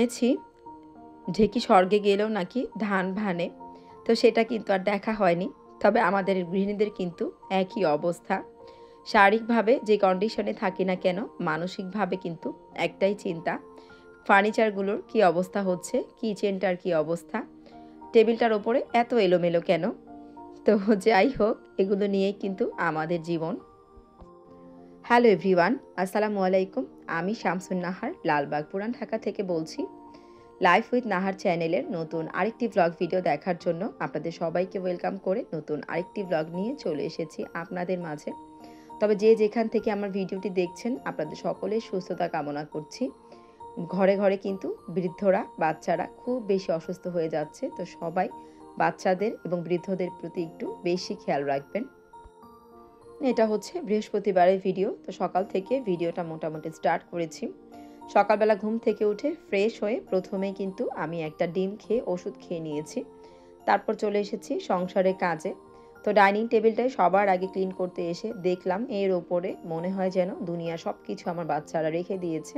শুনেছি ঢেঁকি স্বর্গে গেলেও নাকি ধান ভানে, তো সেটা কিন্তু আর দেখা হয়নি। তবে আমাদের গৃহিণীদের কিন্তু একই অবস্থা। শারীরিকভাবে যে কন্ডিশনে থাকি না কেন, মানসিকভাবে কিন্তু একটাই চিন্তা, ফার্নিচারগুলোর কি অবস্থা হচ্ছে, কিচেনটার কি অবস্থা, টেবিলটার ওপরে এত এলোমেলো কেন। তো যাই হোক, এগুলো নিয়েই কিন্তু আমাদের জীবন। হ্যালো এভরিওয়ান, আসসালামু আলাইকুম। আমি শামসুন নাহার, লালবাগ পুরান ঢাকা থেকে বলছি। লাইফ উইথ নাহার চ্যানেলের নতুন আরেকটি ব্লগ ভিডিও দেখার জন্য আপনাদের সবাইকে ওয়েলকাম করে নতুন আরেকটি ব্লগ নিয়ে চলে এসেছি আপনাদের মাঝে। তবে যে যেখান থেকে আমার ভিডিওটি দেখছেন, আপনাদের সকলের সুস্থতা কামনা করছি। ঘরে ঘরে কিন্তু বৃদ্ধরা, বাচ্চারা খুব বেশি অসুস্থ হয়ে যাচ্ছে, তো সবাই বাচ্চাদের এবং বৃদ্ধদের প্রতি একটু বেশি খেয়াল রাখবেন। এটা হচ্ছে বৃহস্পতিবারের ভিডিও। তো সকাল থেকে ভিডিওটা মোটামুটি স্টার্ট করেছি। সকালবেলা ঘুম থেকে উঠে ফ্রেশ হয়ে প্রথমেই কিন্তু আমি একটা ডিম খেয়ে ওষুধ খেয়ে নিয়েছি। তারপর চলে এসেছি সংসারের কাজে। তো ডাইনিং টেবিলটাই সবার আগে ক্লিন করতে এসে দেখলাম এর ওপরে মনে হয় যেন দুনিয়া সব কিছু আমার বাচ্চারা রেখে দিয়েছে।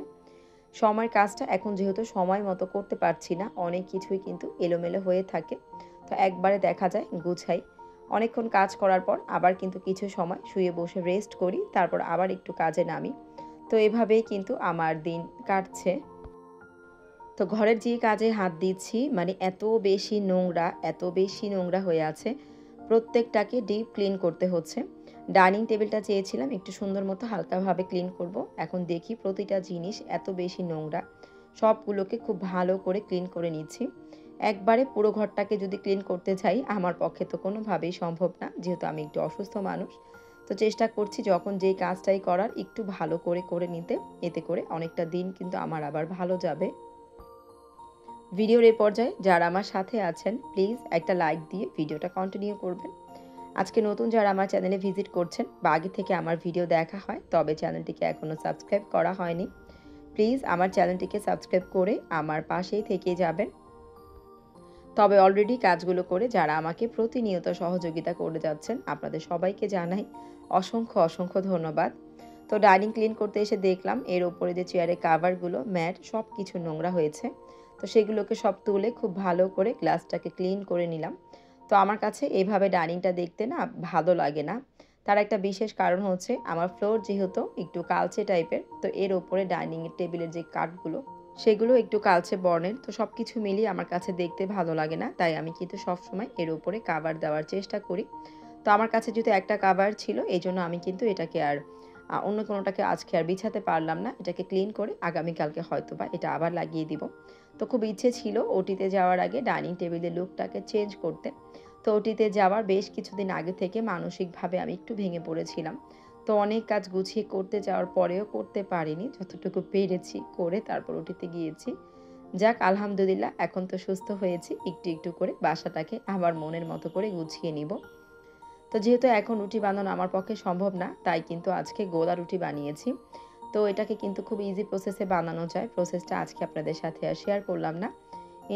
সময়ের কাজটা এখন যেহেতু সময় মতো করতে পারছি না, অনেক কিছুই কিন্তু এলোমেলো হয়ে থাকে। তো একবারে দেখা যায় গুছাই। অনেকক্ষণ কাজ করার পর আবার কিন্তু কিছু সময় শুয়ে বসে রেস্ট করি, তারপর আবার একটু কাজে নামি। তো এভাবেই কিন্তু আমার দিন কাটছে। তো ঘরের যে কাজে হাত দিচ্ছি, মানে এত বেশি নোংরা হয়ে আছে, প্রত্যেকটাকে ডিপ ক্লিন করতে হচ্ছে। ডাইনিং টেবিলটা চেয়েছিলাম একটু সুন্দর মতো হালকাভাবে ক্লিন করব। এখন দেখি প্রতিটা জিনিস এত বেশি নোংরা, সবগুলোকে খুব ভালো করে ক্লিন করে নিচ্ছি। একবারে পুরো ঘরটাকে যদি ক্লিন করতে চাই, আমার পক্ষে তো কোনোভাবেই সম্ভব না, যেহেতু আমি একটু অসুস্থ মানুষ। তো চেষ্টা করছি যখন যেই কাজটাই করার একটু ভালো করে করে নিতে, এতে করে অনেকটা দিন কিন্তু আমার আবার ভালো যাবে। ভিডিওর এই পর্যায়ে যারা আমার সাথে আছেন, প্লিজ একটা লাইক দিয়ে ভিডিওটা কন্টিনিউ করবেন। আজকে নতুন যারা আমার চ্যানেলে ভিজিট করছেন বা আগে থেকে আমার ভিডিও দেখা হয়, তবে চ্যানেলটিকে এখনও সাবস্ক্রাইব করা হয়নি, প্লিজ আমার চ্যানেলটিকে সাবস্ক্রাইব করে আমার পাশেই থেকে যাবেন। তবে অলরেডি কাজগুলো করে যারা আমাকে প্রতিনিয়ত সহযোগিতা করে যাচ্ছেন, আপনাদের সবাইকে জানাই অসংখ্য অসংখ্য ধন্যবাদ। তো ডাইনিং ক্লিন করতে এসে দেখলাম এর ওপরে যে চেয়ারের কাভারগুলো, ম্যাট, সব কিছু নোংরা হয়েছে। তো সেগুলোকে সব তুলে খুব ভালো করে গ্লাসটাকে ক্লিন করে নিলাম। তো আমার কাছে এইভাবে ডাইনিংটা দেখতে না ভালো লাগে না। তার একটা বিশেষ কারণ হচ্ছে আমার ফ্লোর যেহেতু একটু কালচে টাইপের, তো এর ওপরে ডাইনিংয়ের টেবিলের যে কাঠগুলো সেগুলো একটু কালচে বর্ণের। তো সব কিছু মিলিয়ে আমার কাছে দেখতে ভালো লাগে না, তাই আমি কিন্তু সবসময় এর ওপরে কাভার দেওয়ার চেষ্টা করি। তো আমার কাছে যেহেতু একটা কাভার ছিল, এই জন্য আমি কিন্তু এটাকে আর অন্য কোনোটাকে আজকে আর বিছাতে পারলাম না। এটাকে ক্লিন করে আগামীকালকে হয়তো বা এটা আবার লাগিয়ে দিব। তো খুব ইচ্ছে ছিল ওটিতে যাওয়ার আগে ডাইনিং টেবিলের লুকটাকে চেঞ্জ করতে। তো ওটিতে যাওয়ার বেশ কিছুদিন আগে থেকে মানসিকভাবে আমি একটু ভেঙে পড়েছিলাম। তো অনেক কাজ গুছিয়ে করতে যাওয়ার পরেও করতে পারিনি, যতটুকু পেরেছি করে তারপর ওটিতে গিয়েছি। যাক, আলহামদুলিল্লাহ, এখন তো সুস্থ হয়েছি। একটু একটু করে বাসাটাকে আবার মনের মতো করে গুছিয়ে নিব। তো যেহেতু এখন রুটি বানানো আমার পক্ষে সম্ভব না, তাই কিন্তু আজকে গোলা রুটি বানিয়েছি। তো এটাকে কিন্তু খুব ইজি প্রসেসে বানানো যায়। প্রসেসটা আজকে আপনাদের সাথে আর শেয়ার করলাম না।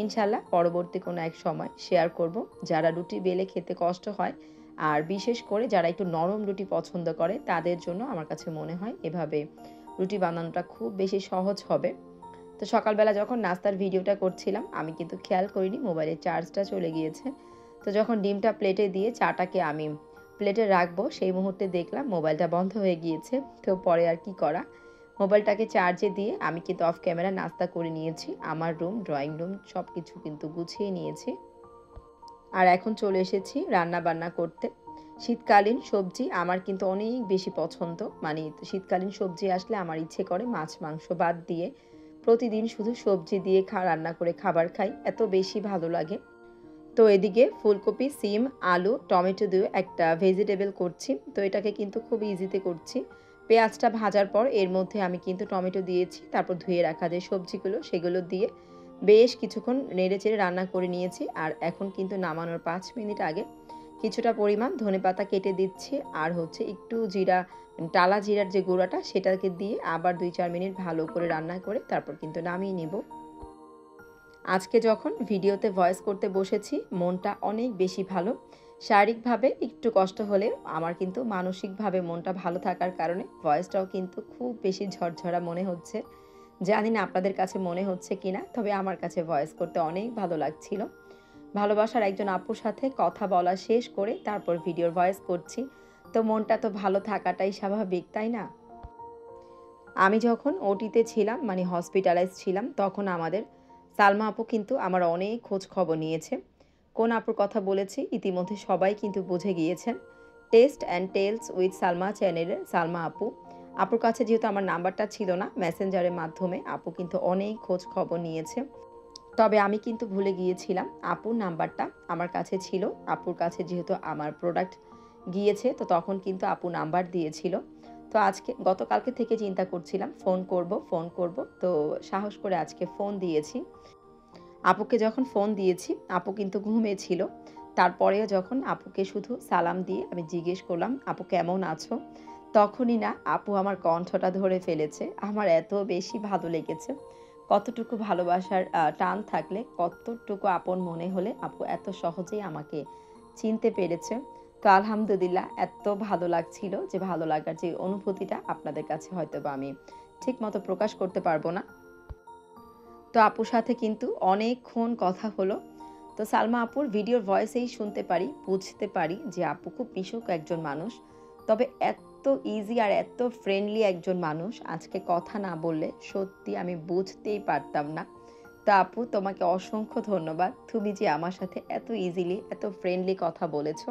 ইনশাল্লাহ পরবর্তী কোনো এক সময় শেয়ার করব। যারা রুটি বেলে খেতে কষ্ট হয়, আর বিশেষ করে যারা একটু নরম রুটি পছন্দ করে, তাদের জন্য আমার কাছে মনে হয় এভাবে রুটি বানানোটা খুব বেশি সহজ হবে। তো সকালবেলা যখন নাস্তার ভিডিওটা করছিলাম, আমি কিন্তু খেয়াল করিনি মোবাইলের চার্জটা চলে গিয়েছে। তো যখন ডিমটা প্লেটে দিয়ে চাটাকে আমি প্লেটে রাখবো, সেই মুহূর্তে দেখলাম মোবাইলটা বন্ধ হয়ে গিয়েছে। তো পরে আর কি করা, মোবাইলটাকে চার্জে দিয়ে আমি কিন্তু অফ ক্যামেরা নাস্তা করে নিয়েছি। আমার রুম, ড্রয়িং রুম সব কিছু কিন্তু গুছিয়ে নিয়েছি। আর এখন চলে এসেছি রান্না বান্না করতে। শীতকালীন সবজি আমার কিন্তু অনেক বেশি পছন্দ। মানে শীতকালীন সবজি আসলে আমার ইচ্ছে করে মাছ মাংস বাদ দিয়ে প্রতিদিন শুধু সবজি দিয়ে রান্না করে খাবার খাই, এত বেশি ভালো লাগে। তো এদিকে ফুলকপি, সিম, আলু, টমেটো দিয়ে একটা ভেজিটেবল করছি। তো এটাকে কিন্তু খুব ইজিতে করছি। পেঁয়াজটা ভাজার পর এর মধ্যে আমি কিন্তু টমেটো দিয়েছি, তারপর ধুয়ে রাখা যে সবজিগুলো সেগুলো দিয়ে বেশ কিছুক্ষণ নেড়েচেড়ে রান্না করে নিয়েছি। আর এখন কিন্তু নামানোর 5 মিনিট আগে কিছুটা পরিমাণ ধনেপাতা কেটে দিচ্ছি, আর হচ্ছে একটু জিরা, টালা জিরার যে গুঁড়াটা সেটাকে দিয়ে আবার 2-4 মিনিট ভালো করে রান্না করে তারপর কিন্তু নামিয়ে নিব। আজকে যখন ভিডিওতে ভয়েস করতে বসেছি, মনটা অনেক বেশি ভালো। শারীরিকভাবে একটু কষ্ট হলেও আমার কিন্তু মানসিকভাবে মনটা ভালো থাকার কারণে ভয়েসটাও কিন্তু খুব বেশি ঝরঝরা মনে হচ্ছে। জানি না আপনাদের কাছে মনে হচ্ছে কিনা, তবে আমার কাছে ভয়েস করতে অনেক ভালো লাগছিল। ভালোবাসার একজন আপুর সাথে কথা বলা শেষ করে তারপর ভিডিওর ভয়েস করছি। তো মনটা তো ভালো থাকাটাই স্বাভাবিক, তাই না? আমি যখন ওটিতে ছিলাম মানে হসপিটালাইজড ছিলাম, তখন আমাদের সালমা আপু কিন্তু আমার অনেক খোঁজ খবর নিয়েছে। কোন আপুর কথা বলেছি ইতিমধ্যে সবাই কিন্তু বুঝে গিয়েছেন। Taste and tales with Salma চ্যানেলের সালমা আপু। আপুর কাছে যেহেতু আমার নাম্বারটা ছিল না, মেসেঞ্জারের মাধ্যমে আপু কিন্তু অনেক খোঁজ খবর নিয়েছে। তবে আমি কিন্তু ভুলে গিয়েছিলাম আপুর নাম্বারটা আমার কাছে ছিল। আপুর কাছে যেহেতু আমার প্রোডাক্ট গিয়েছে, তো তখন কিন্তু আপু নাম্বার দিয়েছিল। তো আজকে গতকালকে থেকে চিন্তা করছিলাম ফোন করব। তো সাহস করে আজকে ফোন দিয়েছি। আপুকে যখন ফোন দিয়েছি, আপু কিন্তু ঘুমিয়েছিল। তারপরেও যখন আপুকে শুধু সালাম দিয়ে আমি জিজ্ঞেস করলাম, "আপু কেমন আছো?" তখনই না আপু আমার কণ্ঠটা ধরে ফেলেছে। আমার এত বেশি ভালো লেগেছে। কতটুকু ভালোবাসার টান থাকলে, কতটুকু আপন মনে হলে আপু এত সহজেই আমাকে চিনতে পেরেছে। তো আলহামদুলিল্লাহ এত ভালো লাগছিল যে ভালো লাগার যে অনুভূতিটা আপনাদের কাছে হয়তোবা আমি ঠিকমতো প্রকাশ করতে পারব না। তো আপুর সাথে কিন্তু অনেকক্ষণ কথা হলো। তো সালমা আপুর ভিডিওর ভয়েসেই শুনতে পারি, বুঝতে পারি যে আপু খুব মিশুক একজন মানুষ। তবে এত ইজি আর এত ফ্রেন্ডলি একজন মানুষ আজকে কথা না বললে সত্যি আমি বুঝতেই পারতাম না। তো আপু তোমাকে অসংখ্য ধন্যবাদ। তুমি যে আমার সাথে এত ইজিলি, এত ফ্রেন্ডলি কথা বলেছ।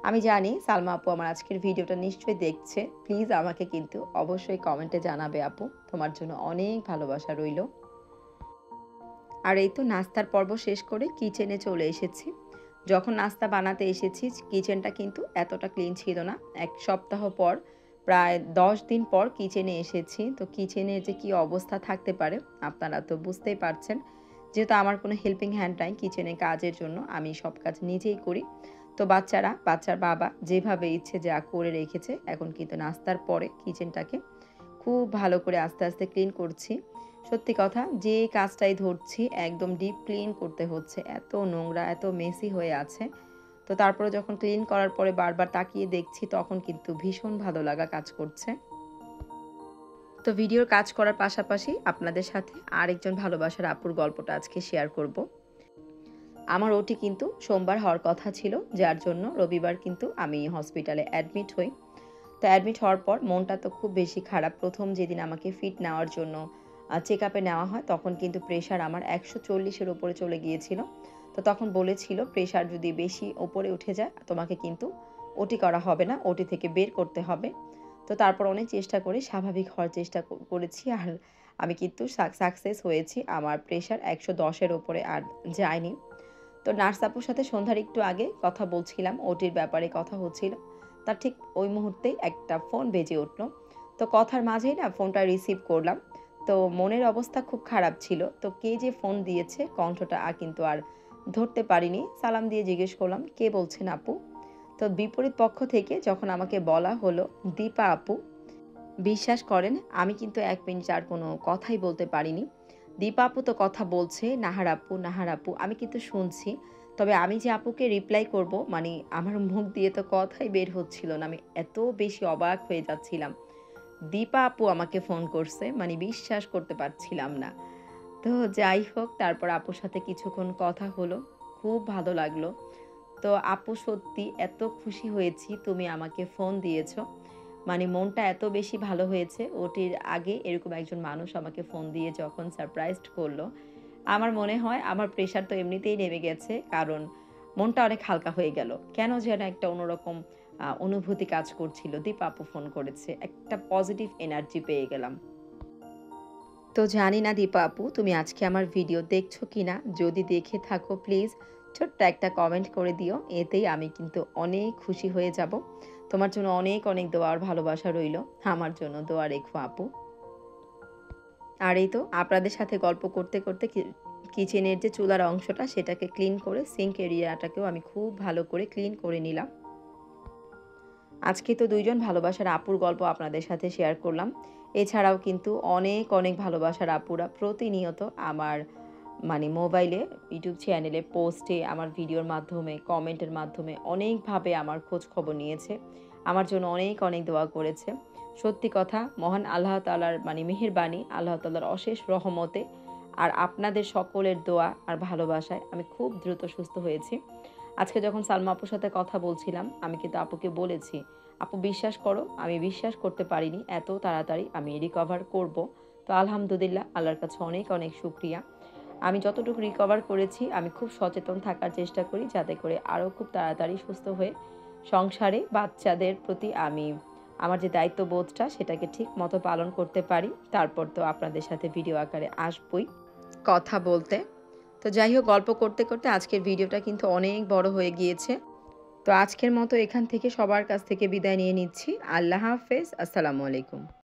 আমি জানি সালমা আপু আমার আজকের ভিডিওটা নিশ্চয়ই দেখছে। প্লিজ আমাকে কিন্তু অবশ্যই কমেন্টে জানাবে আপু। তোমার জন্য অনেক ভালোবাসা রইল। আর এই তো নাস্তার পর্ব শেষ করে কিচেনে চলে এসেছি। যখন নাস্তা বানাতে এসেছি কিচেনটা কিন্তু এতটা ক্লিন ছিল না। ১ সপ্তাহ পর প্রায় ১০ দিন পর কিচেনে এসেছি। তো কিচেনের যে কী অবস্থা থাকতে পারে আপনারা তো বুঝতেই পারছেন। যেহেতু আমার কোনো হেল্পিং হ্যান্ড নাই কিচেনে কাজের জন্য, আমি সব কাজ নিজেই করি। তো বাচ্চার বাবা যেভাবে ইচ্ছে যা করে রেখেছে। এখন কিন্তু নাস্তার পরে কিচেনটাকে খুব ভালো করে আস্তে, আস্তে ক্লিন করছি। সত্যি কথা যে কাজটাই ধরছি একদম ডিপ ক্লিন করতে হচ্ছে। এত নোংরা, এত মেসি হয়ে আছে। তো তারপরে যখন ক্লিন করার পরে বারবার তাকিয়ে দেখছি তখন কিন্তু ভীষণ ভালো লাগা কাজ করছে। তো ভিডিওর কাজ করার পাশাপাশি আপনাদের সাথে আরেকজন ভালোবাসার আপুর গল্পটা আজকে শেয়ার করব। আমার ওটি কিন্তু সোমবার হওয়ার কথা ছিল, যার জন্য রবিবার কিন্তু আমি হসপিটালে অ্যাডমিট হই। তো অ্যাডমিট হওয়ার পর মনটা তো খুব বেশি খারাপ। ১ম যেদিন আমাকে ফিট নেওয়ার জন্য চেকআপে নেওয়া হয়, তখন কিন্তু প্রেশার আমার ১৪০ এর উপরে চলে গিয়েছিল। তো তখন বলেছিল, "প্রেশার যদি বেশি উপরে উঠে যায়, তোমাকে কিন্তু ওটি করা হবে না, ওটি থেকে বের করতে হবে।" তো তারপর অনেক চেষ্টা করে স্বাভাবিক হওয়ার চেষ্টা করেছি। আর আমি কিন্তু সাকসেস হয়েছি। আমার প্রেশার ১১০ এর উপরে আর যায়নি। তো নার্স আপুর সাথে সন্ধ্যার একটু আগে কথা বলছিলাম, ওটির ব্যাপারে কথা হচ্ছিল। তার ঠিক ওই মুহূর্তেই একটা ফোন বেজে উঠল। তো কথার মাঝেই না ফোনটা রিসিভ করলাম। তো মনের অবস্থা খুব খারাপ ছিল। তো কে যে ফোন দিয়েছে কণ্ঠটা কিন্তু আর ধরতে পারিনি। সালাম দিয়ে জিজ্ঞেস করলাম, "কে বলছেন আপু?" তো বিপরীত পক্ষ থেকে যখন আমাকে বলা হলো, "দীপা আপু।" বিশ্বাস করেন আমি কিন্তু ১ মিনিট আর কোনো কথাই বলতে পারিনি। দীপা আপু তো কথা বলছে, নাহার আপু, নাহার আপু। আমি কিন্তু শুনছি। তবে আমি যে আপুকে রিপ্লাই করব মানে আমার মুখ দিয়ে তো কথাই বের হচ্ছিল না। আমি এত বেশি অবাক হয়ে যাচ্ছিলাম। দীপা আপু আমাকে ফোন করছে, মানে বিশ্বাস করতে পারছিলাম না। তো যাই হোক তারপর আপুর সাথে কিছুক্ষণ কথা হলো। খুব ভালো লাগলো। তো আপু সত্যি এত খুশি হয়েছি তুমি আমাকে ফোন দিয়েছ। মানে মনটা এত বেশি ভালো হয়েছে। ওটির আগে এরকম একজন মানুষ আমাকে ফোন দিয়ে যখন সারপ্রাইজড করলো, আমার মনে হয় আমার প্রেশার তো এমনিতেই নেমে গেছে। কারণ মনটা অনেক হালকা হয়ে গেল। কেন যেন একটা অন্যরকম অনুভূতি কাজ করছিল। দীপা আপু ফোন করেছে। একটা পজিটিভ এনার্জি পেয়ে গেলাম। তো জানি না দীপা আপু তুমি আজকে আমার ভিডিও দেখছো কিনা? যদি দেখে থাকো প্লিজ ছোট্ট একটা কমেন্ট করে দিও। এতেই আমি কিন্তু অনেক খুশি হয়ে যাব। তোমার জন্য অনেক, অনেক দোয়া আর ভালোবাসা রইলো। আমার জন্য দোয়া রেখো আপু। আর এই তো আপনাদের সাথে গল্প করতে, করতে কিচেনের যে চুলার অংশটা সেটাকে ক্লিন করে সিঙ্ক এরিয়াটাকেও আমি খুব ভালো করে ক্লিন করে নিলাম। আজকে তো ২ জন ভালোবাসার আপুর গল্প আপনাদের সাথে শেয়ার করলাম। এছাড়াও কিন্তু অনেক, অনেক ভালোবাসার আপুরা প্রতিনিয়ত আমার মানে মোবাইলে, ইউটিউব চ্যানেলে, পোস্টে, আমার ভিডিওর মাধ্যমে, কমেন্টের মাধ্যমে অনেকভাবে আমার খোঁজ খবর নিয়েছে। আমার জন্য অনেক, অনেক দোয়া করেছে। সত্যি কথা, মহান আল্লাহ তাআলার মানে মেহেরবানি, আল্লাহ তাআলার অশেষ রহমতে আর আপনাদের সকলের দোয়া আর ভালোবাসায় আমি খুব দ্রুত সুস্থ হয়েছি। আজকে যখন সালমা আপুর সাথে কথা বলছিলাম, আমি কিন্তু আপুকে বলেছি, "আপু বিশ্বাস করো, আমি বিশ্বাস করতে পারিনি এত তাড়াতাড়ি আমি রিকভার করব।" তো আলহামদুলিল্লাহ আল্লাহর কাছে অনেক, অনেক শুকরিয়া। আমি যতটুকু রিকভার করেছি আমি খুব সচেতন থাকার চেষ্টা করি যাতে করে আরও খুব তাড়াতাড়ি সুস্থ হয়ে সংসারে বাচ্চাদের প্রতি আমি আমার যে দায়িত্ববোধটা সেটাকে ঠিক মতো পালন করতে পারি। তারপর তো আপনাদের সাথে ভিডিও আকারে আসবই কথা বলতে। তো যাই হোক, গল্প করতে, করতে আজকের ভিডিওটা কিন্তু অনেক বড় হয়ে গিয়েছে। তো আজকের মতো এখান থেকে সবার কাছ থেকে বিদায় নিয়ে নিচ্ছি। আল্লাহ হাফেজ। আসসালামু আলাইকুম।